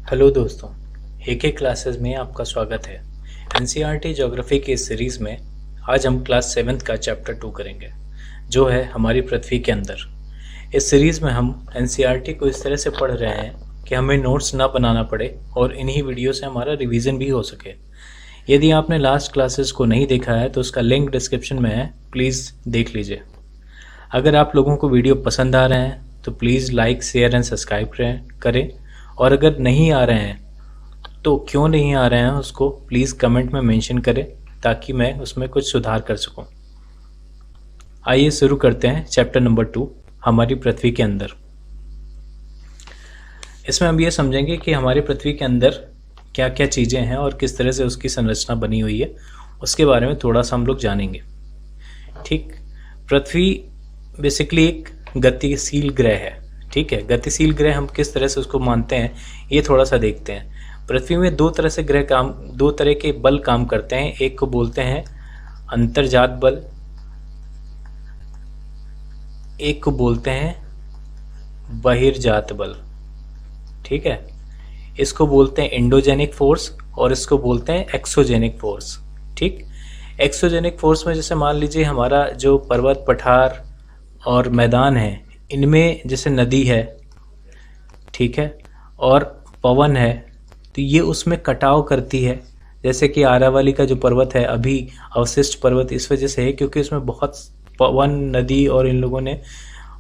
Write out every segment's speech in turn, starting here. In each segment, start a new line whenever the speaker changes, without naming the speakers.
Hello दोस्तों, एक classes में आपका स्वागत है। एनसीईआरटी ज्योग्राफी की इस सीरीज़ में आज हम क्लास 7th का चैप्टर 2 करेंगे, जो है हमारी पृथ्वी के अंदर। इस सीरीज़ में हम एनसीईआरटी को इस तरह से पढ़ रहे हैं कि हमें नोट्स ना बनाना पड़े और इन्हीं वीडियो से हमारा रिवीजन भी हो सके। यदि आपने लास्ट क्लासेस को नहीं देखा है तो उसका लिंक डिस्क्रिप्शन में है, प्लीज़ देख लीजिए। अगर आप लोगों को वीडियो पसंद आ रहे हैं तो please like, share and subscribe करें, और अगर नहीं आ रहे हैं तो क्यों नहीं आ रहे हैं उसको प्लीज़ कमेंट में मेंशन करें ताकि मैं उसमें कुछ सुधार कर सकूं। आइए शुरू करते हैं चैप्टर नंबर 2, हमारी पृथ्वी के अंदर। इसमें हम ये समझेंगे कि हमारी पृथ्वी के अंदर क्या क्या चीज़ें हैं और किस तरह से उसकी संरचना बनी हुई है, उसके बारे में थोड़ा सा हम लोग जानेंगे। ठीक, पृथ्वी बेसिकली एक गतिशील ग्रह है। ठीक है, गतिशील ग्रह हम किस तरह से उसको मानते हैं ये थोड़ा सा देखते हैं। पृथ्वी में दो तरह के बल काम करते हैं। एक को बोलते हैं अंतर्जात बल, एक को बोलते हैं बहिर्जात बल। ठीक है, इसको बोलते हैं एंडोजेनिक फोर्स और इसको बोलते हैं एक्सोजेनिक फोर्स। ठीक, एक्सोजेनिक फोर्स में जैसे मान लीजिए हमारा जो पर्वत, पठार और मैदान है, इनमें जैसे नदी है, ठीक है, और पवन है, तो ये उसमें कटाव करती है। जैसे कि आरावली का जो पर्वत है अभी अवशिष्ट पर्वत इस वजह से है क्योंकि उसमें बहुत पवन, नदी और इन लोगों ने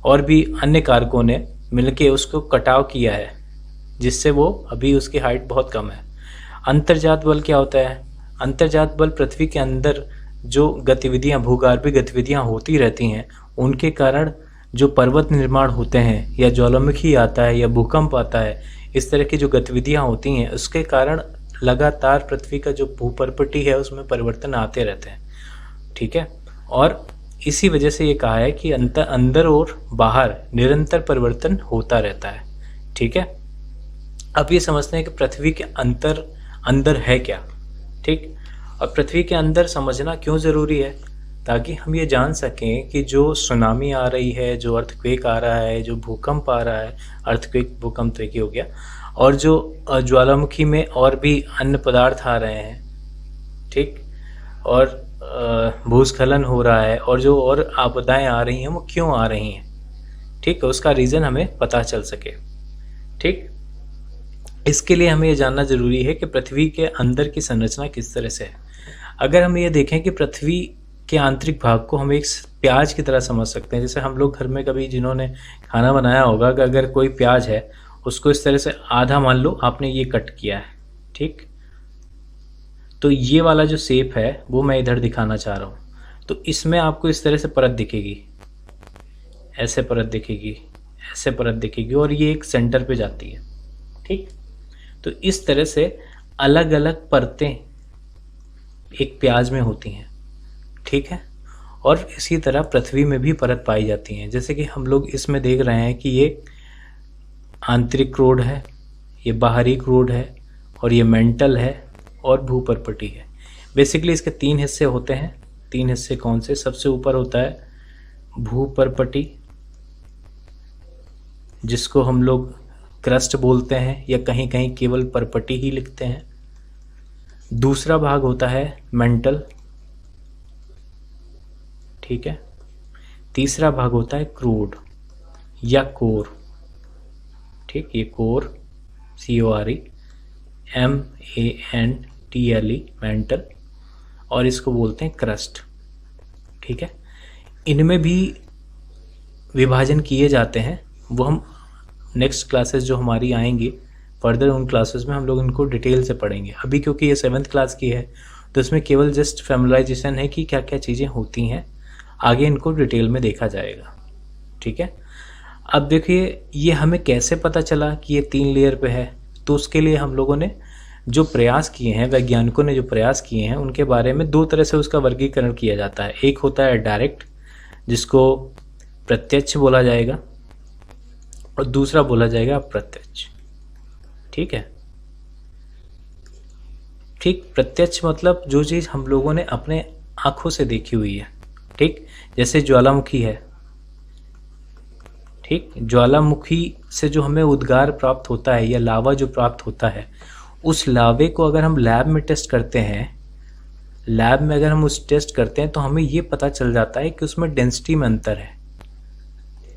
और भी अन्य कारकों ने मिलके उसको कटाव किया है, जिससे वो अभी उसकी हाइट बहुत कम है। अंतर्जात बल क्या होता है? अंतर्जात बल पृथ्वी के अंदर जो गतिविधियां, भूगर्भीय गतिविधियां होती रहती हैं, उनके कारण जो पर्वत निर्माण होते हैं या ज्वालामुखी आता है या भूकंप आता है, इस तरह की जो गतिविधियां होती हैं उसके कारण लगातार पृथ्वी का जो भूपर्पटी है उसमें परिवर्तन आते रहते हैं। ठीक है, और इसी वजह से ये कहा है कि अंदर और बाहर निरंतर परिवर्तन होता रहता है। ठीक है, अब ये समझते हैं कि पृथ्वी के अंदर है क्या। ठीक, और पृथ्वी के अंदर समझना क्यों ज़रूरी है? ताकि हम ये जान सकें कि जो सुनामी आ रही है, जो अर्थक्वेक आ रहा है, जो भूकंप आ रहा है, अर्थक्वेक भूकंप तो एक ही हो गया, और जो ज्वालामुखी में और भी अन्य पदार्थ आ रहे हैं, ठीक, और भूस्खलन हो रहा है, और जो और आपदाएं आ रही हैं वो क्यों आ रही हैं, ठीक, उसका रीज़न हमें पता चल सके। ठीक, इसके लिए हमें ये जानना ज़रूरी है कि पृथ्वी के अंदर की संरचना किस तरह से है। अगर हम ये देखें कि पृथ्वी के आंतरिक भाग को हम एक प्याज की तरह समझ सकते हैं। जैसे हम लोग घर में कभी जिन्होंने खाना बनाया होगा कि अगर कोई प्याज है उसको इस तरह से आधा, मान लो आपने ये कट किया है, ठीक, तो ये वाला जो शेप है वो मैं इधर दिखाना चाह रहा हूँ। तो इसमें आपको इस तरह से परत दिखेगी, ऐसे परत दिखेगी, ऐसे परत दिखेगी, और ये एक सेंटर पे जाती है। ठीक, तो इस तरह से अलग अलग परतें एक प्याज में होती हैं। ठीक है, और इसी तरह पृथ्वी में भी परत पाई जाती हैं। जैसे कि हम लोग इसमें देख रहे हैं कि ये आंतरिक क्रोड है, ये बाहरी क्रोड है, और ये मेंटल है, और भूपर्पटी है। बेसिकली इसके 3 हिस्से होते हैं। 3 हिस्से कौन से? सबसे ऊपर होता है भूपर्पटी, जिसको हम लोग क्रस्ट बोलते हैं या कहीं कहीं केवल परपटी ही लिखते हैं। दूसरा भाग होता है मेंटल, ठीक है। तीसरा भाग होता है क्रूड या कोर, ठीक, ये कोर, CORE, मेंटल, और इसको बोलते हैं क्रस्ट। ठीक है, इनमें भी विभाजन किए जाते हैं। वो हम नेक्स्ट क्लासेस जो हमारी आएंगी फर्दर, उन क्लासेस में हम लोग इनको डिटेल से पढ़ेंगे। अभी क्योंकि ये 7th क्लास की है तो इसमें केवल जस्ट फैमिलाइजेशन है कि क्या क्या चीज़ें होती हैं, आगे इनको डिटेल में देखा जाएगा। ठीक है, अब देखिए ये हमें कैसे पता चला कि ये 3 लेयर पे है। तो उसके लिए हम लोगों ने जो प्रयास किए हैं, वैज्ञानिकों ने जो प्रयास किए हैं, उनके बारे में 2 तरह से उसका वर्गीकरण किया जाता है। एक होता है डायरेक्ट, जिसको प्रत्यक्ष बोला जाएगा, और दूसरा बोला जाएगा अप्रत्यक्ष। ठीक है, ठीक, प्रत्यक्ष मतलब जो चीज़ हम लोगों ने अपने आँखों से देखी हुई है। ठीक, जैसे ज्वालामुखी है, ठीक, ज्वालामुखी से जो हमें उद्गार प्राप्त होता है या लावा जो प्राप्त होता है, उस लावे को अगर हम लैब में टेस्ट करते हैं, लैब में अगर हम उस टेस्ट करते हैं तो हमें ये पता चल जाता है कि उसमें डेंसिटी में अंतर है,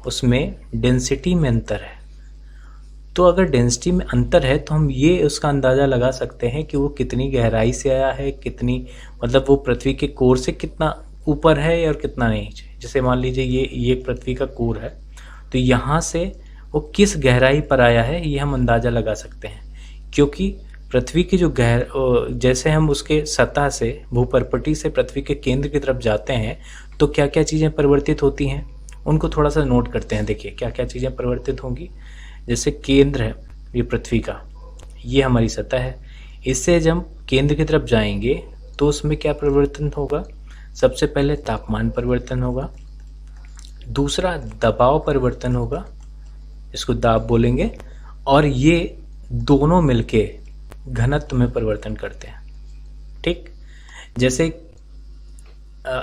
उसमें डेंसिटी में अंतर है। तो अगर डेंसिटी में अंतर है तो हम ये उसका अंदाज़ा लगा सकते हैं कि वो कितनी गहराई से आया है, कितनी मतलब वो पृथ्वी के कोर से कितना ऊपर है और कितना नीचे। जैसे मान लीजिए ये पृथ्वी का कोर है, तो यहाँ से वो किस गहराई पर आया है ये हम अंदाज़ा लगा सकते हैं, क्योंकि पृथ्वी की जो जैसे हम उसके सतह से भूपर्पटी से पृथ्वी के केंद्र की तरफ जाते हैं तो क्या क्या चीज़ें परिवर्तित होती हैं, उनको थोड़ा सा नोट करते हैं। देखिए क्या क्या चीज़ें परिवर्तित होंगी। जैसे केंद्र है ये पृथ्वी का, ये हमारी सतह है, इससे जब हम केंद्र की तरफ जाएंगे तो उसमें क्या परिवर्तन होगा, सबसे पहले तापमान परिवर्तन होगा, दूसरा दबाव परिवर्तन होगा, इसको दाब बोलेंगे, और ये दोनों मिलके घनत्व में परिवर्तन करते हैं। ठीक, जैसे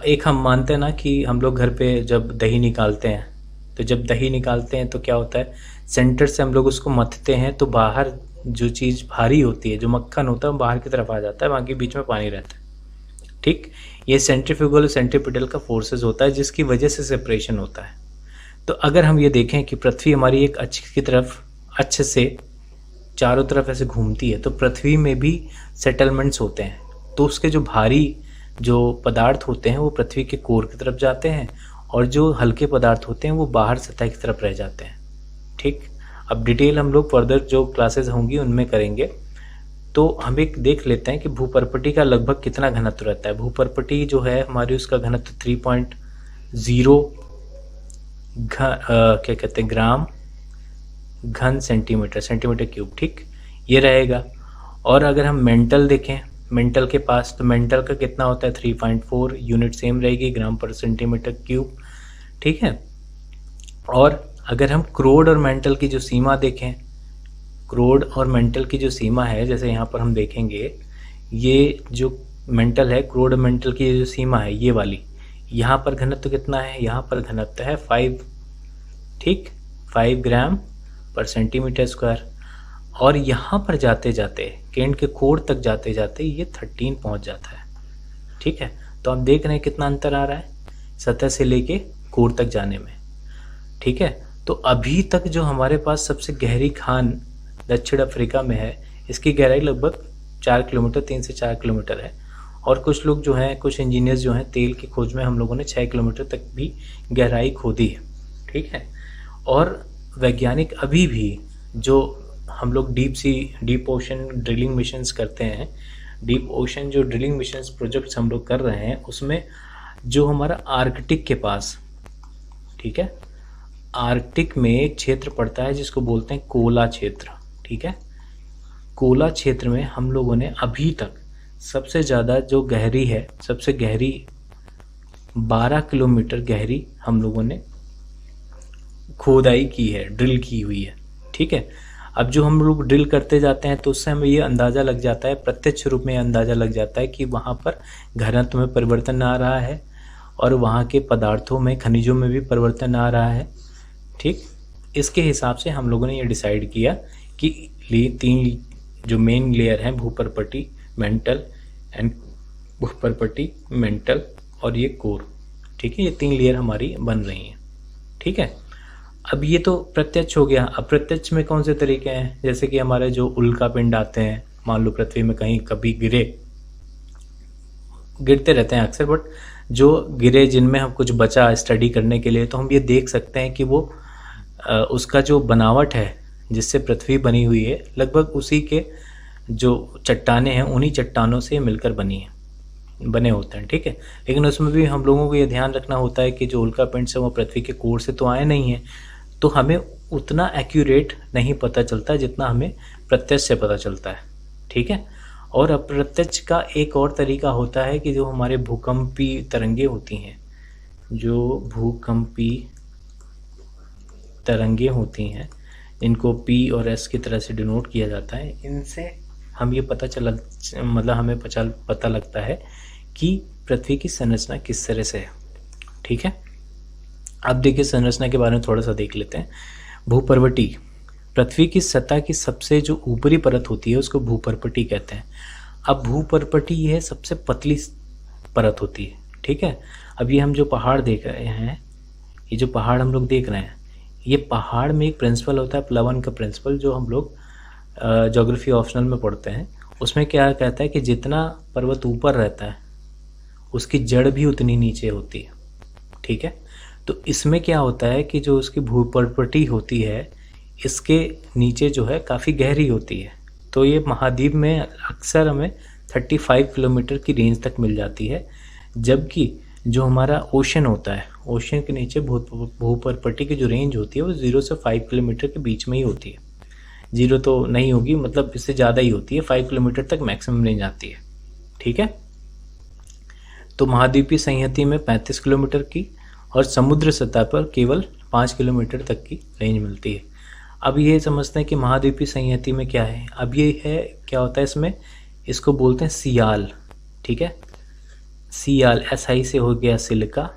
एक हम मानते हैं ना कि हम लोग घर पे जब दही निकालते हैं, तो जब दही निकालते हैं तो क्या होता है, सेंटर से हम लोग उसको मथते हैं तो बाहर जो चीज़ भारी होती है, जो मक्खन होता है वो बाहर की तरफ आ जाता है, बाकी बीच में पानी रहता है। ठीक, ये सेंट्रीफ्यूगल और सेंट्रीपिटल का फोर्सेस होता है जिसकी वजह से सेपरेशन होता है। तो अगर हम ये देखें कि पृथ्वी हमारी एक अक्ष की तरफ, अक्ष से चारों तरफ ऐसे घूमती है, तो पृथ्वी में भी सेटलमेंट्स होते हैं, तो उसके जो भारी जो पदार्थ होते हैं वो पृथ्वी के कोर की तरफ जाते हैं और जो हल्के पदार्थ होते हैं वो बाहर सतह की तरफ रह जाते हैं। ठीक, अब डिटेल हम लोग फर्दर जो क्लासेस होंगी उनमें करेंगे। तो हम एक देख लेते हैं कि भूपर्पटी का लगभग कितना घनत्व रहता है। भूपर्पटी जो है हमारी, उसका घनत्व 3.0 क्या कहते हैं ग्राम घन सेंटीमीटर क्यूब। ठीक, ये रहेगा। और अगर हम मेंटल देखें, मेंटल के पास, तो मेंटल का कितना होता है 3.4, यूनिट सेम रहेगी ग्राम पर सेंटीमीटर क्यूब। ठीक है, और अगर हम क्रोड और मेंटल की जो सीमा देखें, क्रोड और मेंटल की जो सीमा है, जैसे यहाँ पर हम देखेंगे, ये जो मेंटल है, क्रोड और मेंटल की जो सीमा है ये वाली, यहाँ पर घनत्व कितना है, यहाँ पर घनत्व है 5। ठीक, 5 ग्राम पर सेंटीमीटर स्क्वायर। और यहाँ पर जाते जाते, केंद्र के कोर तक जाते जाते ये 13 पहुँच जाता है। ठीक है, तो आप देख रहे हैं कितना अंतर आ रहा है सतह से लेके कोर तक जाने में। ठीक है, तो अभी तक जो हमारे पास सबसे गहरी खान दक्षिण अफ्रीका में है, इसकी गहराई लगभग 4 किलोमीटर, 3 से 4 किलोमीटर है। और कुछ लोग जो हैं, कुछ इंजीनियर्स जो हैं, तेल की खोज में हम लोगों ने 6 किलोमीटर तक भी गहराई खोदी है। ठीक है, और वैज्ञानिक अभी भी जो हम लोग डीप ओशन ड्रिलिंग मिशंस करते हैं, डीप ओशन जो ड्रिलिंग मिशंस प्रोजेक्ट्स हम लोग कर रहे हैं, उसमें जो हमारा आर्कटिक के पास, ठीक है, आर्कटिक में एक क्षेत्र पड़ता है जिसको बोलते हैं कोला क्षेत्र। ठीक है, कोला क्षेत्र में हम लोगों ने अभी तक सबसे ज़्यादा जो गहरी है, सबसे गहरी 12 किलोमीटर गहरी हम लोगों ने खोदाई की है, ड्रिल की हुई है। ठीक है, अब जो हम लोग ड्रिल करते जाते हैं तो उससे हमें ये अंदाज़ा लग जाता है, प्रत्यक्ष रूप में अंदाज़ा लग जाता है कि वहाँ पर घनत्व में परिवर्तन आ रहा है और वहाँ के पदार्थों में, खनिजों में भी परिवर्तन आ रहा है। ठीक, इसके हिसाब से हम लोगों ने ये डिसाइड किया कि 3 जो मेन लेयर हैं, भूपर्पटी, मेंटल एंड भूपर्पटी, मेंटल और ये कोर। ठीक है, ये 3 लेयर हमारी बन रही हैं। ठीक है, अब ये तो प्रत्यक्ष हो गया। अप्रत्यक्ष में कौन से तरीके हैं, जैसे कि हमारे जो उल्का पिंड आते हैं, मान लो पृथ्वी में कहीं कभी गिरते रहते हैं अक्सर, बट जो गिरे जिनमें हम कुछ बचा स्टडी करने के लिए, तो हम ये देख सकते हैं कि वो उसका जो बनावट है जिससे पृथ्वी बनी हुई है, लगभग उसी के जो चट्टानें हैं उन्हीं चट्टानों से मिलकर बने होते हैं। ठीक है, लेकिन उसमें भी हम लोगों को ये ध्यान रखना होता है कि जो उल्का पिंड से वो पृथ्वी के कोर से तो आए नहीं हैं, तो हमें उतना एक्यूरेट नहीं पता चलता जितना हमें प्रत्यक्ष से पता चलता है। ठीक है, और अप्रत्यक्ष का एक और तरीका होता है कि जो हमारे भूकंपी तरंगे होती हैं, जो भूकंपी तरंगे होती हैं, इनको P और S की तरह से डिनोट किया जाता है, इनसे हम ये हमें पता लगता है कि पृथ्वी की संरचना किस तरह से है। ठीक है, अब देखिए संरचना के बारे में थोड़ा सा देख लेते हैं। भूपर्वटी, पृथ्वी की सतह की सबसे जो ऊपरी परत होती है उसको भूपर्वटी कहते हैं। अब भूपर्वटी यह सबसे पतली परत होती है, ठीक है। अब ये हम जो पहाड़ देख रहे हैं, ये जो पहाड़ हम लोग देख रहे हैं, ये पहाड़ में एक प्रिंसिपल होता है प्लवन का प्रिंसिपल, जो हम लोग ज्योग्राफी ऑप्शनल में पढ़ते हैं। उसमें क्या कहता है कि जितना पर्वत ऊपर रहता है उसकी जड़ भी उतनी नीचे होती है, ठीक है। तो इसमें क्या होता है कि जो उसकी भूपर्वटी होती है इसके नीचे जो है काफ़ी गहरी होती है। तो ये महाद्वीप में अक्सर हमें 35 किलोमीटर की रेंज तक मिल जाती है, जबकि जो हमारा ओशन होता है, ओशन के नीचे भूपर्वटी की जो रेंज होती है वो 0 से 5 किलोमीटर के बीच में ही होती है। 0 तो नहीं होगी, मतलब इससे ज़्यादा ही होती है, 5 किलोमीटर तक मैक्सिमम रेंज आती है, ठीक है। तो महाद्वीपीय संहति में 35 किलोमीटर की और समुद्र सतह पर केवल 5 किलोमीटर तक की रेंज मिलती है। अब ये समझते हैं कि महाद्वीपीय संहति में क्या है। अब ये है क्या होता है इसमें, इसको बोलते हैं सियाल, ठीक है। सियाल, SI से हो गया सिलिका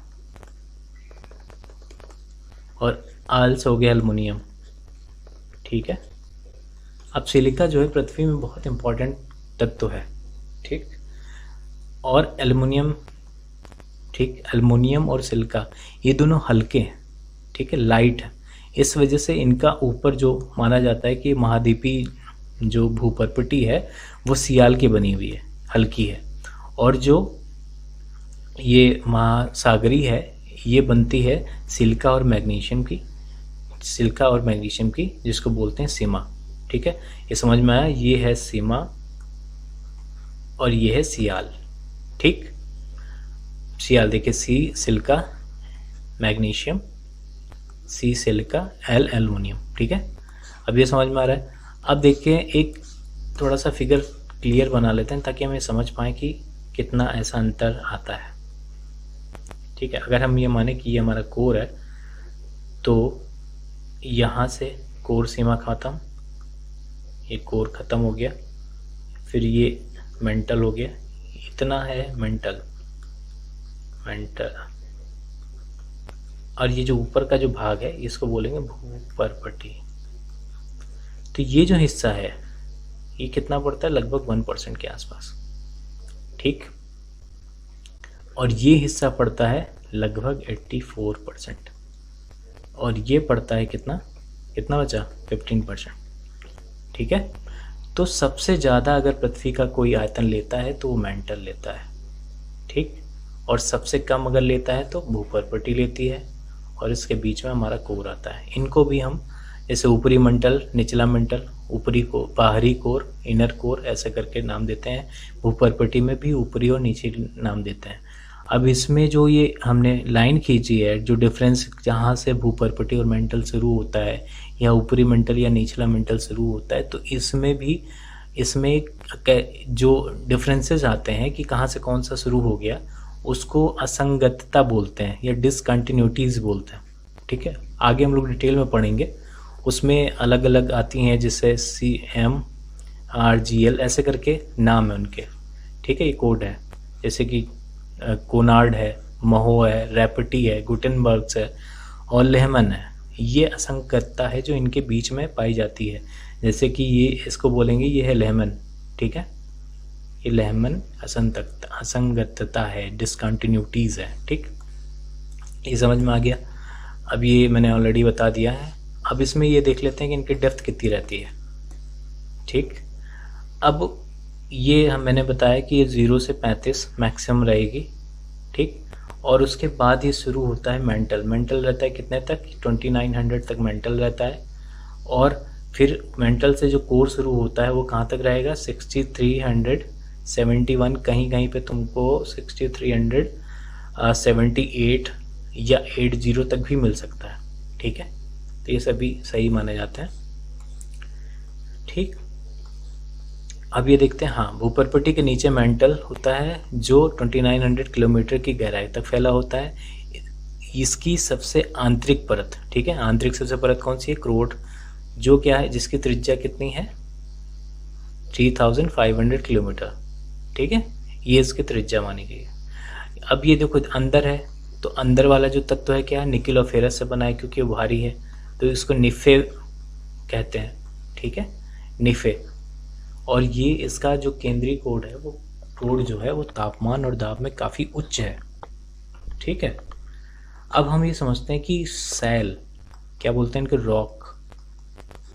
और आल से हो गया एल्युमिनियम, ठीक है। अब सिलिका जो है पृथ्वी में बहुत इंपॉर्टेंट तत्व है, ठीक। और एल्युमिनियम, ठीक, एल्युमिनियम और सिलिका ये दोनों हल्के हैं, ठीक है, लाइट है। इस वजह से इनका ऊपर जो माना जाता है कि महाद्वीपीय जो भूपर्वटी है वो सियाल की बनी हुई है, हल्की है। और जो ये महासागरी है ये बनती है सिलिका और मैग्नीशियम की, सिलिका और मैग्नीशियम की, जिसको बोलते हैं सीमा, ठीक है। ये समझ में आया, ये है सीमा और ये है सियाल, ठीक। सियाल देखिए, सी सिलिका मैग्नीशियम, सी सिलिका, एल एल्युमिनियम, ठीक है। अब ये समझ में आ रहा है। अब देखिए एक थोड़ा सा फिगर क्लियर बना लेते हैं ताकि हमें समझ पाएँ कि कितना ऐसा अंतर आता है, ठीक है। अगर हम ये माने कि ये हमारा कोर है तो यहाँ से कोर सीमा खत्म, ये कोर ख़त्म हो गया, फिर ये मेंटल हो गया, इतना है मेंटल, और ये जो ऊपर का जो भाग है इसको बोलेंगे भूपर्वटी। तो ये जो हिस्सा है ये कितना पड़ता है, लगभग 1% के आसपास, ठीक। और ये हिस्सा पड़ता है लगभग 84%, और ये पड़ता है कितना बचा, 15%, ठीक है। तो सबसे ज़्यादा अगर पृथ्वी का कोई आयतन लेता है तो वो मेंटल लेता है, ठीक। और सबसे कम अगर लेता है तो भूपर्वटी लेती है, और इसके बीच में हमारा कोर आता है। इनको भी हम जैसे ऊपरी मंडल, निचला मंडल, ऊपरी को बाहरी कोर, इनर कोर, ऐसे करके नाम देते हैं। भूपर्वटी में भी ऊपरी और नीचे नाम देते हैं। अब इसमें जो ये हमने लाइन खींची है, जो डिफरेंस जहाँ से भूपर्वटी और मेंटल शुरू होता है या ऊपरी मेंटल या निचला मेंटल शुरू होता है, तो इसमें भी इसमें जो डिफरेंसेस आते हैं कि कहाँ से कौन सा शुरू हो गया उसको असंगतता बोलते हैं या डिसकंटिन्यूटीज बोलते हैं, ठीक है। आगे हम लोग डिटेल में पढ़ेंगे, उसमें अलग अलग आती हैं, जैसे CM RGL ऐसे करके नाम है उनके, ठीक है। ये कोड है, जैसे कि कोनार्ड है, महो है, रैपटी है, गुटेनबर्ग्स है और लेहमन है। ये असंगतता है जो इनके बीच में पाई जाती है। जैसे कि ये इसको बोलेंगे, ये है लेहमन, ठीक है। ये लेहमन असंगतता है, डिसकंटिन्यूटीज़ है, ठीक। ये समझ में आ गया। अब ये मैंने ऑलरेडी बता दिया है। अब इसमें ये देख लेते हैं कि इनकी डेप्थ कितनी रहती है, ठीक। अब ये मैंने बताया कि ये 0 से 35 मैक्सिमम रहेगी, ठीक। और उसके बाद ये शुरू होता है मेंटल रहता है कितने तक, 2900 तक मेंटल रहता है। और फिर मेंटल से जो कोर शुरू होता है वो कहाँ तक रहेगा, 6371, कहीं पे तुमको 6378 या 80 तक भी मिल सकता है, ठीक है। तो ये सभी सही माने जाते हैं, ठीक। अब ये देखते हैं, हाँ, भूपर्वटी के नीचे मेंटल होता है जो 2900 किलोमीटर की गहराई तक फैला होता है। इसकी सबसे आंतरिक परत, ठीक है, आंतरिक सबसे परत कौन सी है, क्रोट, जो क्या है, जिसकी त्रिज्या कितनी है, 3500 किलोमीटर, ठीक है। ये इसकी त्रिज्या मानी गई है। अब ये देखो अंदर है, तो अंदर वाला जो तत्व है क्या है, निकिल और फेरस से बना है क्योंकि वो भारी है, तो इसको निफे कहते हैं। ठीक है, निफे। और ये इसका जो केंद्रीय कोड है, वो कोड जो है वो तापमान और दाब में काफ़ी उच्च है। ठीक है, अब हम ये समझते हैं कि सेल क्या बोलते हैं, इनके रॉक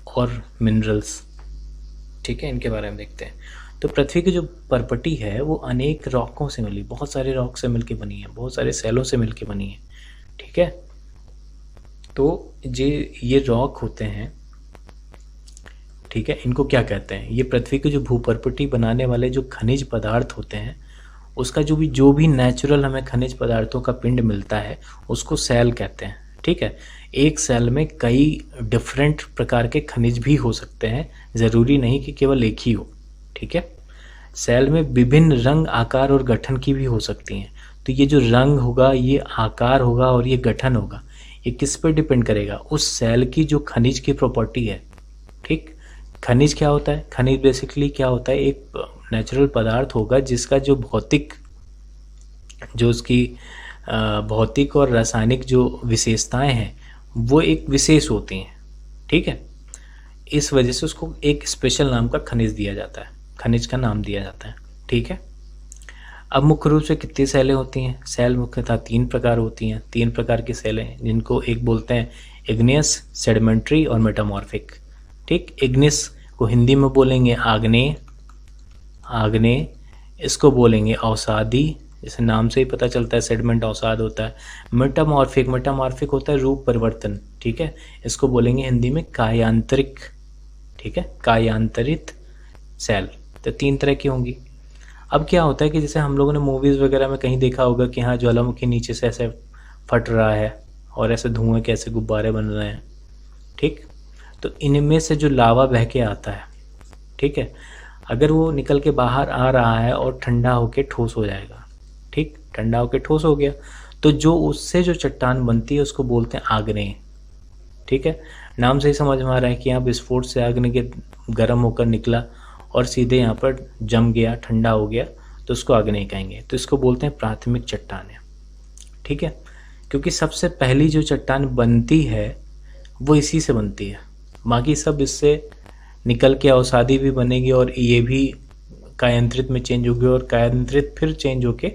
और मिनरल्स। ठीक है, इनके बारे में देखते हैं। तो पृथ्वी की जो परपटी है वो अनेक रॉकों से मिली, बहुत सारे रॉक से मिलके बनी है, बहुत सारे सेलों से मिलके बनी है। ठीक है, तो ये रॉक होते हैं। ठीक है, इनको क्या कहते हैं, ये पृथ्वी की जो भूपरपटी बनाने वाले जो खनिज पदार्थ होते हैं, उसका जो भी नेचुरल हमें खनिज पदार्थों का पिंड मिलता है उसको सेल कहते हैं। ठीक है, एक सेल में कई डिफरेंट प्रकार के खनिज भी हो सकते हैं, ज़रूरी नहीं कि केवल एक ही हो। ठीक है, सेल में विभिन्न रंग, आकार और गठन की भी हो सकती हैं। तो ये जो रंग होगा, ये आकार होगा और ये गठन होगा, ये किस पे डिपेंड करेगा, उस सेल की जो खनिज की प्रॉपर्टी है। ठीक, खनिज क्या होता है, खनिज बेसिकली क्या होता है, एक नेचुरल पदार्थ होगा जिसका जो उसकी भौतिक और रासायनिक जो विशेषताएं हैं वो एक विशेष होती हैं। ठीक है, इस वजह से उसको एक स्पेशल नाम का खनिज दिया जाता है, खनिज का नाम दिया जाता है। ठीक है, अब मुख्य रूप से कितनी सेलें होती हैं, सेल मुख्यतः 3 प्रकार होती हैं, 3 प्रकार की सेलें, जिनको एक बोलते हैं इग्नियस, सेडिमेंट्री और मेटामॉर्फिक। ठीक, इग्नियस को हिंदी में बोलेंगे आग्नेय, इसको बोलेंगे अवसादी, जैसे नाम से ही पता चलता है सेडिमेंट अवसाद होता है। मेटामॉर्फिक होता है रूप परिवर्तन। ठीक है, इसको बोलेंगे हिंदी में कायांतरिक। ठीक है, कायांतरित सेल। तो 3 तरह की होंगी। अब क्या होता है कि जैसे हम लोगों ने मूवीज़ वगैरह में कहीं देखा होगा कि हाँ, ज्वालामुखी नीचे से ऐसे फट रहा है और ऐसे धुएं के ऐसे गुब्बारे बन रहे हैं। ठीक, तो इनमें से जो लावा बह के आता है, ठीक है, अगर वो निकल के बाहर आ रहा है और ठंडा होके ठोस हो जाएगा। ठीक, ठंडा होके ठोस हो गया तो जो उससे जो चट्टान बनती है उसको बोलते हैं आग्नेय। ठीक है, नाम से ही समझ में आ रहा है कि यहाँ विस्फोट से आग्नेय के गर्म होकर निकला और सीधे यहाँ पर जम गया, ठंडा हो गया, तो उसको आग्नेय कहेंगे। तो इसको बोलते हैं प्राथमिक चट्टानें। ठीक है, क्योंकि सबसे पहली जो चट्टान बनती है वो इसी से बनती है, बाकी सब इससे निकल के अवसादी भी बनेगी और ये भी कायांतरित में चेंज होगी और कायांतरित फिर चेंज होके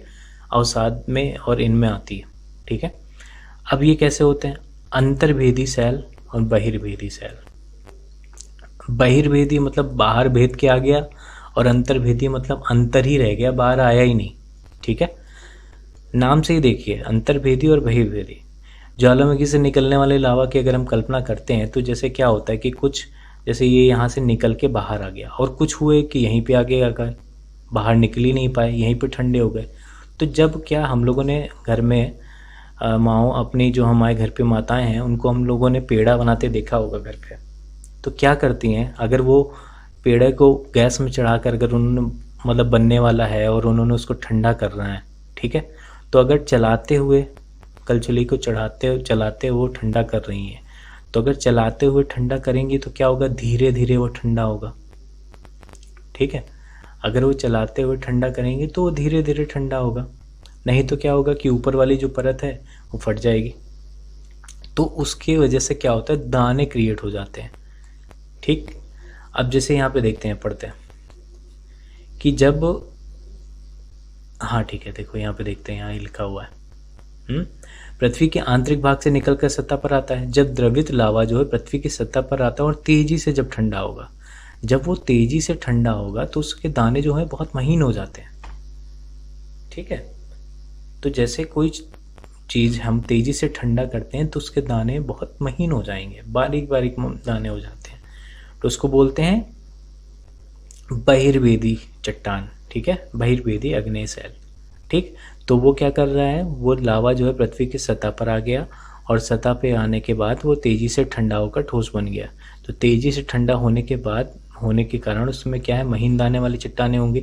अवसाद में और इनमें आती है। ठीक है, अब ये कैसे होते हैं, अंतर्भेदी सेल और बहिर्भेदी सेल। बहिर्भेदी मतलब बाहर भेद के आ गया और अंतर्भेदी मतलब अंतर ही रह गया, बाहर आया ही नहीं। ठीक है, नाम से ही देखिए, अंतर्भेदी और बहिर्भेदी। ज्वालामुखी से निकलने वाले लावा की अगर हम कल्पना करते हैं तो जैसे क्या होता है कि कुछ जैसे ये यहाँ से निकल के बाहर आ गया और कुछ हुए कि यहीं पे आगे आकर बाहर निकल ही नहीं पाए, यहीं पे ठंडे हो गए। तो जब क्या हम लोगों ने घर में माओ अपनी जो हमारे घर पे माताएं हैं उनको हम लोगों ने पेड़ा बनाते देखा होगा घर पे, तो क्या करती हैं, अगर वो पेड़े को गैस में चढ़ाकर अगर उन्होंने मतलब बनने वाला है और उन्होंने उसको ठंडा करना है, ठीक है, तो अगर चलाते हुए कलछुली को चलाते हुए ठंडा कर रही हैं, तो अगर चलाते हुए ठंडा करेंगी तो क्या होगा, धीरे धीरे वो ठंडा होगा। ठीक है, अगर वो चलाते हुए ठंडा करेंगे तो वो धीरे धीरे ठंडा होगा, नहीं तो क्या होगा कि ऊपर वाली जो परत है वो फट जाएगी। तो उसकी वजह से क्या होता है, दाने क्रिएट हो जाते हैं। ठीक, अब जैसे यहाँ पे देखते हैं, पढ़ते हैं कि जब, हाँ ठीक है, देखो यहाँ पे देखते हैं, यहाँ लिखा हुआ है पृथ्वी के आंतरिक भाग से निकलकर सतह पर आता है। जब द्रवित लावा जो है पृथ्वी की सतह पर आता है और तेजी से जब ठंडा होगा, जब वो तेजी से ठंडा होगा तो उसके दाने जो है बहुत महीन हो जाते हैं। ठीक है, तो जैसे कोई चीज़ हम तेजी से ठंडा करते हैं तो उसके दाने बहुत महीन हो जाएंगे, बारीक बारीक दाने हो जाते हैं, तो उसको बोलते हैं बहिर्भेदी चट्टान। ठीक है, बहिर्भेदी आग्नेय सेल। ठीक, तो वो क्या कर रहा है, वो लावा जो है पृथ्वी की सतह पर आ गया और सतह पे आने के बाद वो तेज़ी से ठंडा होकर ठोस बन गया। तो तेज़ी से ठंडा होने के कारण उसमें क्या है, महीन दाने वाली चट्टानें होंगी।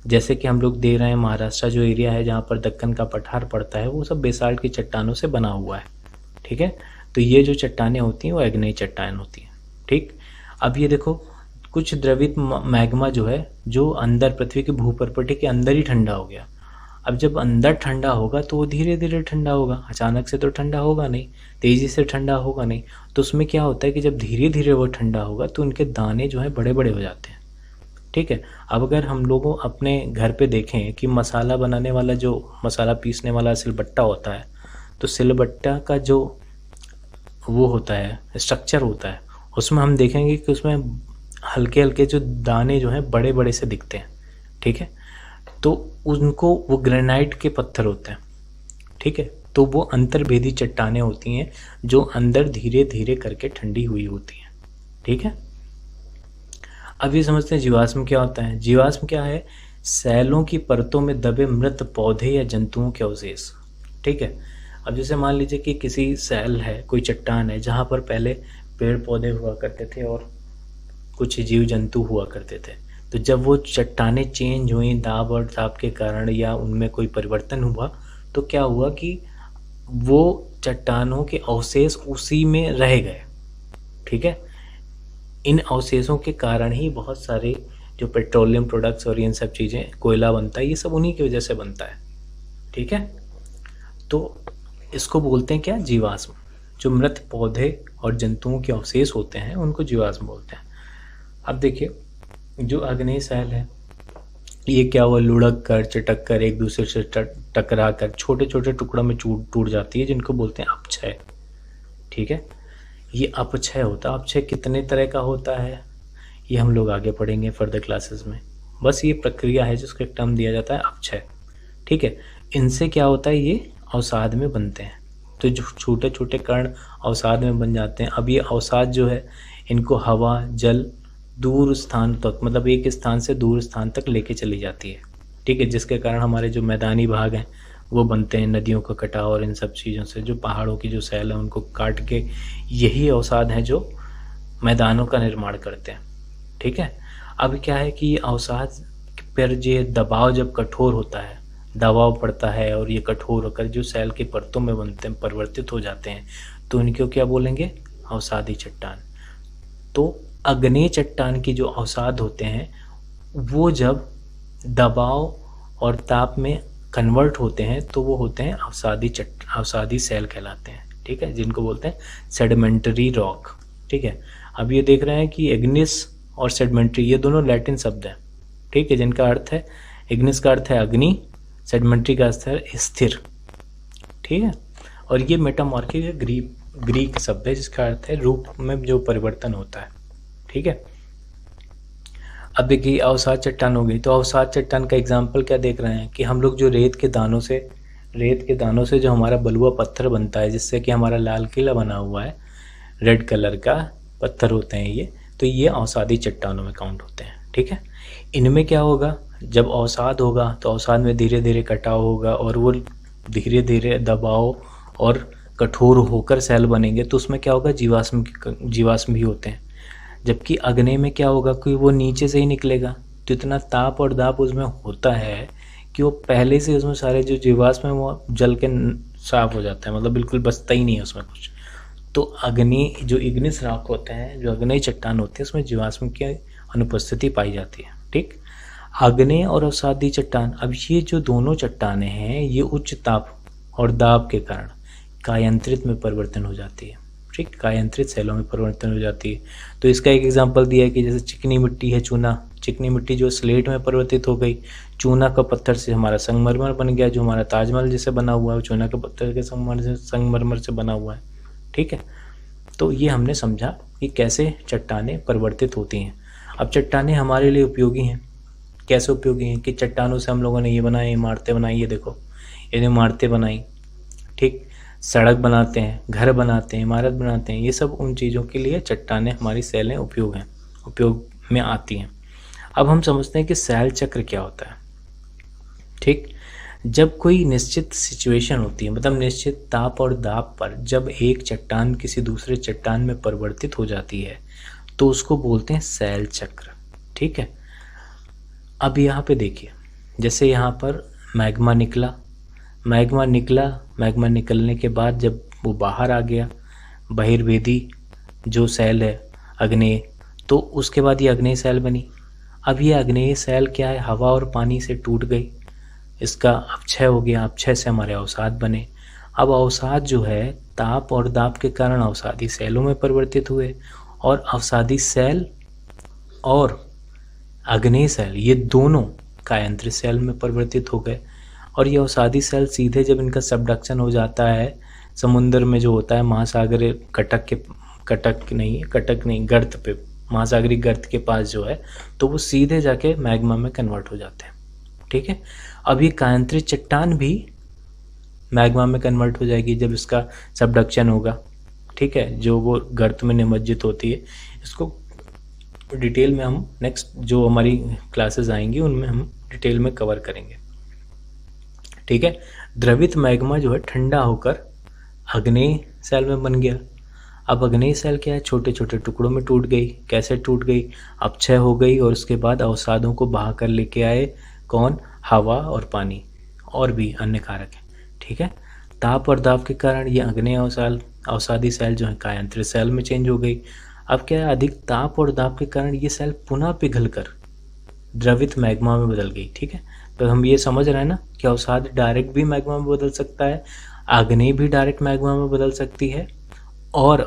जैसे कि हम लोग दे रहे हैं महाराष्ट्र जो एरिया है जहाँ पर दक्कन का पठार पड़ता है, वो सब बेसाल्ट की चट्टानों से बना हुआ है। ठीक है, तो ये जो चट्टानें होती हैं वो आग्नेय चट्टान होती हैं। ठीक, अब ये देखो, कुछ द्रवित मैग्मा जो है जो अंदर पृथ्वी की भूपरपटी के अंदर ही ठंडा हो गया। अब जब अंदर ठंडा होगा तो वो धीरे धीरे ठंडा होगा, अचानक से तो ठंडा होगा नहीं, तेज़ी से ठंडा होगा नहीं। तो उसमें क्या होता है कि जब धीरे धीरे वो ठंडा होगा तो उनके दाने जो हैं बड़े बड़े हो जाते हैं। ठीक है। अब अगर हम लोगों अपने घर पे देखें कि मसाला बनाने वाला, जो मसाला पीसने वाला सिलबट्टा होता है, तो सिलबट्टा का जो वो होता है स्ट्रक्चर होता है, उसमें हम देखेंगे कि उसमें हल्के हल्के जो दाने जो हैं बड़े बड़े से दिखते हैं। ठीक है। तो उनको वो ग्रेनाइट के पत्थर होते हैं। ठीक है। तो वो अंतर्भेदी चट्टानें होती हैं जो अंदर धीरे धीरे करके ठंडी हुई होती हैं। ठीक है। अब ये समझते हैं जीवाश्म क्या होता है। जीवाश्म क्या है? सैलों की परतों में दबे मृत पौधे या जंतुओं के अवशेष। ठीक है। अब जैसे मान लीजिए कि किसी सैल है, कोई चट्टान है जहाँ पर पहले पेड़ पौधे हुआ करते थे और कुछ जीव जंतु हुआ करते थे, तो जब वो चट्टानें चेंज हुई दाब और ताप के कारण या उनमें कोई परिवर्तन हुआ, तो क्या हुआ कि वो चट्टानों के अवशेष उसी में रह गए। ठीक है। इन अवशेषों के कारण ही बहुत सारे जो पेट्रोलियम प्रोडक्ट्स और इन सब चीज़ें, कोयला बनता है, ये सब उन्हीं की वजह से बनता है। ठीक है। तो इसको बोलते हैं क्या? जीवाश्म। जो मृत पौधे और जंतुओं के अवशेष होते हैं उनको जीवाश्म बोलते हैं। अब देखिए, जो आग्नेय सैल है ये क्या हुआ, लुढ़क कर चटक कर एक दूसरे से टकरा कर छोटे छोटे टुकड़ों में टूट जाती है, जिनको बोलते हैं अपक्षय। ठीक है। ये अपक्षय होता है। अपक्षय कितने तरह का होता है ये हम लोग आगे पढ़ेंगे फर्दर क्लासेस में। बस ये प्रक्रिया है जिसको एक टर्म दिया जाता है अपक्षय। ठीक है। इनसे क्या होता है, ये अवसाद में बनते हैं। तो जो छोटे छोटे कण अवसाद में बन जाते हैं। अब ये अवसाद जो है इनको हवा जल दूर स्थान तक, मतलब एक स्थान से दूर स्थान तक लेके चली जाती है। ठीक है। जिसके कारण हमारे जो मैदानी भाग हैं वो बनते हैं, नदियों का कटाव और इन सब चीज़ों से, जो पहाड़ों की जो सैल है उनको काट के, यही अवसाद हैं जो मैदानों का निर्माण करते हैं। ठीक है। अब क्या है कि ये अवसाद पर जो दबाव जब कठोर होता है, दबाव पड़ता है और ये कठोर होकर जो सैल की परतों में बनते हैं, परिवर्तित हो जाते हैं, तो इनको क्या बोलेंगे? अवसादी चट्टान। तो आग्नेय चट्टान की जो अवसाद होते हैं वो जब दबाव और ताप में कन्वर्ट होते हैं तो वो होते हैं अवसादी सैल कहलाते हैं। ठीक है। जिनको बोलते हैं सेडिमेंटरी रॉक। ठीक है। अब ये देख रहे हैं कि इग्निस और सेडिमेंटरी ये दोनों लैटिन शब्द हैं। ठीक है। जिनका अर्थ है, इग्निस का अर्थ है अग्नि, सेडिमेंटरी का अर्थ है स्थिर। ठीक है। और ये मेटामॉर्फिक ग्रीक शब्द है जिसका अर्थ है रूप में जो परिवर्तन होता है। ठीक है। अब देखिए, अवसाद चट्टान हो गई। तो अवसाद चट्टान का एग्जाम्पल क्या देख रहे हैं कि हम लोग जो रेत के दानों से जो हमारा बलुआ पत्थर बनता है, जिससे कि हमारा लाल किला बना हुआ है, रेड कलर का पत्थर होते हैं ये, तो ये अवसादी चट्टानों में काउंट होते हैं। ठीक है। इनमें क्या होगा, जब अवसाद होगा तो अवसाद में धीरे धीरे कटाव होगा और वो धीरे धीरे दबाव और कठोर होकर सैल बनेंगे, तो उसमें क्या होगा, जीवाश्म भी होते हैं। जबकि आग्नेय में क्या होगा कि वो नीचे से ही निकलेगा, तो इतना ताप और दाब उसमें होता है कि वो पहले से उसमें सारे जो जीवाश्म है वो जल के साफ हो जाता है, मतलब बिल्कुल बचता ही नहीं है उसमें कुछ। तो अग्नि जो इग्निस रॉक होते हैं, जो अग्नेय चट्टान होती है, उसमें जीवाश्म की अनुपस्थिति पाई जाती है। ठीक। आग्नेय और अवसादी चट्टान, अब ये जो दोनों चट्टानें हैं ये उच्च ताप और दाब के कारण कायांतरित में परिवर्तन हो जाती है। ठीक। कायांतरित सैलों में परिवर्तन हो जाती है। तो इसका एक एग्जांपल दिया है कि जैसे चिकनी मिट्टी है, चिकनी मिट्टी जो स्लेट में परिवर्तित हो गई, चूना का पत्थर से हमारा संगमरमर बन गया, जो हमारा ताजमहल जैसे बना हुआ है चूना के पत्थर के संगमरमर से बना हुआ है। ठीक है। तो ये हमने समझा कि कैसे चट्टानें परिवर्तित होती हैं। अब चट्टानें हमारे लिए उपयोगी हैं। कैसे उपयोगी हैं कि चट्टानों से हम लोगों ने ये बनाए, इमारतें बनाई, ये देखो ये इमारतें बनाई। ठीक। सड़क बनाते हैं, घर बनाते हैं, इमारत बनाते हैं, ये सब उन चीज़ों के लिए चट्टानें, हमारी सैलें उपयोग में आती हैं। अब हम समझते हैं कि सैल चक्र क्या होता है। ठीक। जब कोई निश्चित सिचुएशन होती है, मतलब निश्चित ताप और दाब पर जब एक चट्टान किसी दूसरे चट्टान में परिवर्तित हो जाती है तो उसको बोलते हैं सैल चक्र। ठीक है। अब यहाँ पे देखिए, जैसे यहाँ पर मैग्मा निकलने के बाद जब वो बाहर आ गया, बहिर्वेदी जो सैल है अग्नेय, तो उसके बाद ये अग्नेय सैल बनी। अब ये अग्नेय सैल क्या है, हवा और पानी से टूट गई। इसका अपक्षय हो गया, अपक्षय से हमारे अवसाद बने। अब अवसाद जो है ताप और दाब के कारण अवसादी सेलों में परिवर्तित हुए, और अवसादी सेल और आग्नेय सेल ये दोनों कायांतरित सेल में परिवर्तित हो गए। और ये अवसादी सेल सीधे जब इनका सबडक्शन हो जाता है समुद्र में जो होता है महासागरीय कटक नहीं गर्त पे, महासागरीय गर्त के पास जो है, तो वो सीधे जाके मैग्मा में कन्वर्ट हो जाते हैं। ठीक है, अब ये कायांतरित चट्टान भी मैग्मा में कन्वर्ट हो जाएगी जब इसका सबडक्शन होगा। ठीक है, जो वो गर्त में निमज्जित होती है। इसको डिटेल में हम नेक्स्ट जो हमारी क्लासेस आएंगी उनमें हम डिटेल में कवर करेंगे। ठीक है, द्रवित मैग्मा जो है ठंडा होकर आग्नेय सेल में बन गया। अब आग्नेय सेल क्या है, छोटे छोटे टुकड़ों में टूट गई। कैसे टूट गई, अपक्षय हो गई, और उसके बाद अवसादों को बहा कर लेके आए कौन, हवा और पानी और भी अन्य कारक हैं। ठीक है, ताप और दाब के कारण ये आग्नेय अवसादी सेल जो है कायांतरित सेल में चेंज हो गई। अब क्या है, अधिक ताप और दाब के कारण ये सेल पुनः पिघलकर द्रवित मैग्मा में बदल गई। ठीक है, तो हम ये समझ रहे हैं ना कि अवसाद डायरेक्ट भी मैग्मा में बदल सकता है, आग्नेय भी डायरेक्ट मैग्मा में बदल सकती है, और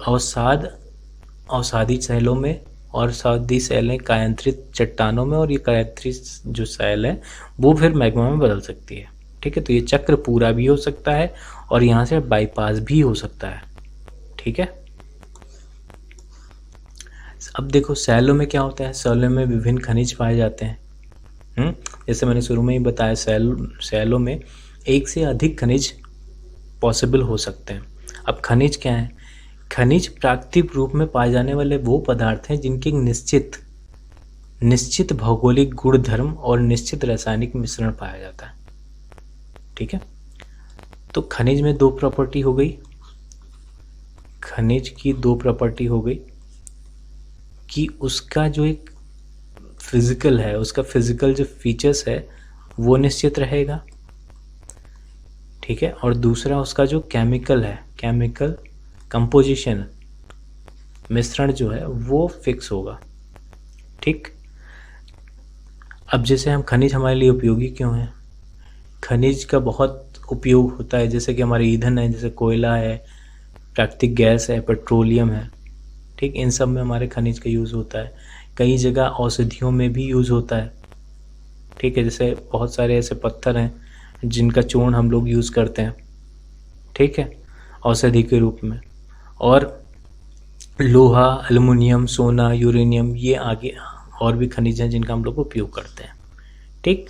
अवसादी सेलों में और अवसादी सेलें कायांतरित चट्टानों में, और ये कायांतरित जो सेल है वो फिर मैग्मा में बदल सकती है। ठीक है, तो ये चक्र पूरा भी हो सकता है और यहाँ से बाईपास भी हो सकता है। ठीक है, अब देखो सेलों में क्या होता है, सेलों में विभिन्न खनिज पाए जाते हैं। जैसे मैंने शुरू में ही बताया, सेलों में एक से अधिक खनिज पॉसिबल हो सकते हैं। अब खनिज क्या है, खनिज प्राकृतिक रूप में पाए जाने वाले वो पदार्थ हैं जिनके निश्चित भौगोलिक गुणधर्म और निश्चित रासायनिक मिश्रण पाया जाता है। ठीक है, तो खनिज में दो प्रॉपर्टी हो गई, खनिज की दो प्रॉपर्टी हो गई कि उसका जो एक फिजिकल है, उसका फिजिकल जो फीचर्स है वो निश्चित रहेगा। ठीक है, और दूसरा उसका जो केमिकल है, केमिकल कंपोजिशन, मिश्रण जो है वो फिक्स होगा। ठीक, अब जैसे हम खनिज हमारे लिए उपयोगी क्यों है, खनिज का बहुत उपयोग होता है, जैसे कि हमारे ईंधन है, जैसे कोयला है, प्राकृतिक गैस है, पेट्रोलियम है। ठीक, इन सब में हमारे खनिज का यूज़ होता है। कई जगह औषधियों में भी यूज़ होता है। ठीक है, जैसे बहुत सारे ऐसे पत्थर हैं जिनका चूर्ण हम लोग यूज़ करते हैं। ठीक है, औषधि के रूप में। और लोहा, एल्युमिनियम, सोना, यूरेनियम, ये आगे और भी खनिज हैं जिनका हम लोग उपयोग करते हैं। ठीक,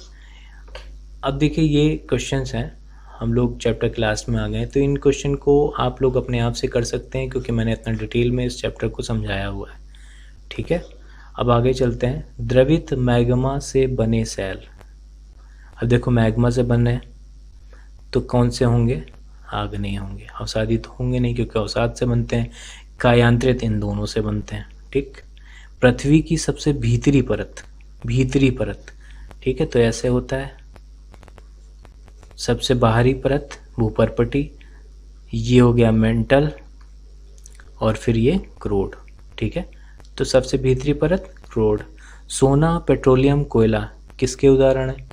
अब देखिए ये क्वेश्चंस हैं, हम लोग चैप्टर क्लास में आ गए, तो इन क्वेश्चन को आप लोग अपने आप से कर सकते हैं क्योंकि मैंने इतना डिटेल में इस चैप्टर को समझाया हुआ है। ठीक है, अब आगे चलते हैं। द्रवित मैग्मा से बने सेल, अब देखो मैग्मा से बने तो कौन से होंगे, आग्नेय होंगे, अवसादी तो होंगे नहीं क्योंकि अवसाद से बनते हैं, कायांतरित इन दोनों से बनते हैं। ठीक, पृथ्वी की सबसे भीतरी परत, ठीक है, तो ऐसे होता है, सबसे बाहरी परत भूपर्पटी, ये हो गया मेंटल, और फिर ये क्रोड। ठीक है, तो सबसे भीतरी परत क्रोड। सोना, पेट्रोलियम, कोयला किसके उदाहरण है,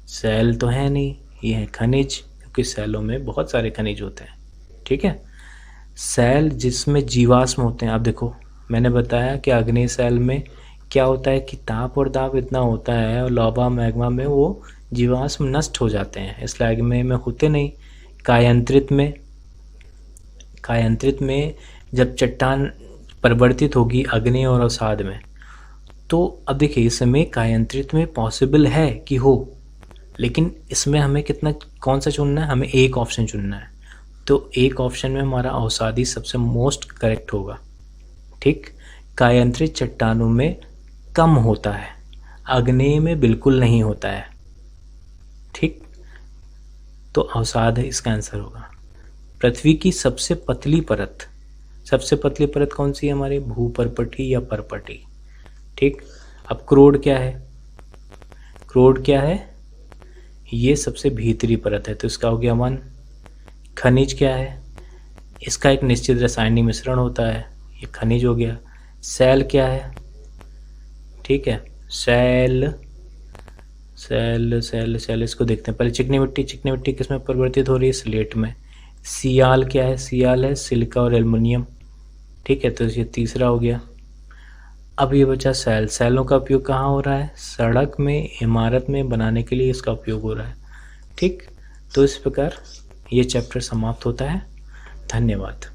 सेल तो है नहीं, ये है खनिज, क्योंकि सेलों में बहुत सारे खनिज होते हैं। ठीक है, सेल जिसमें जीवाश्म होते हैं, अब देखो मैंने बताया कि आग्नेय सेल में क्या होता है कि ताप और दाब इतना होता है और लावा मैग्मा में वो जीवाश्म नष्ट हो जाते हैं, इसलिए आग्नेय में होते नहीं। कायांतरित में जब चट्टान परिवर्तित होगी आग्नेय और अवसाद में, तो अब देखिए इसमें कायांतरित में पॉसिबल है कि हो, लेकिन इसमें हमें कौन सा चुनना है, हमें एक ऑप्शन चुनना है। तो एक ऑप्शन में हमारा अवसादी सबसे मोस्ट करेक्ट होगा। ठीक, कायांतरित चट्टानों में कम होता है, आग्नेय में बिल्कुल नहीं होता है। ठीक, तो अवसाद है इसका आंसर होगा। पृथ्वी की सबसे पतली परत कौन सी है हमारी, भूपर्पटी या परपटी। ठीक, अब क्रोड क्या है, ये सबसे भीतरी परत है, तो इसका हो गया 1। खनिज क्या है, इसका एक निश्चित रासायनिक मिश्रण होता है, ये खनिज हो गया। सेल क्या है, ठीक है, सेल सेल सेल सेल, इसको देखते हैं पहले। चिकनी मिट्टी किस में परिवर्तित हो रही है? स्लेट में। सियाल क्या है? सियाल है सिलिका और एल्युमिनियम, ठीक है, तो ये तीसरा हो गया। अब ये बचा सेल। सेलों का उपयोग कहाँ हो रहा है? सड़क में, इमारत में बनाने के लिए इसका उपयोग हो रहा है, ठीक। तो इस प्रकार ये चैप्टर समाप्त होता है। धन्यवाद।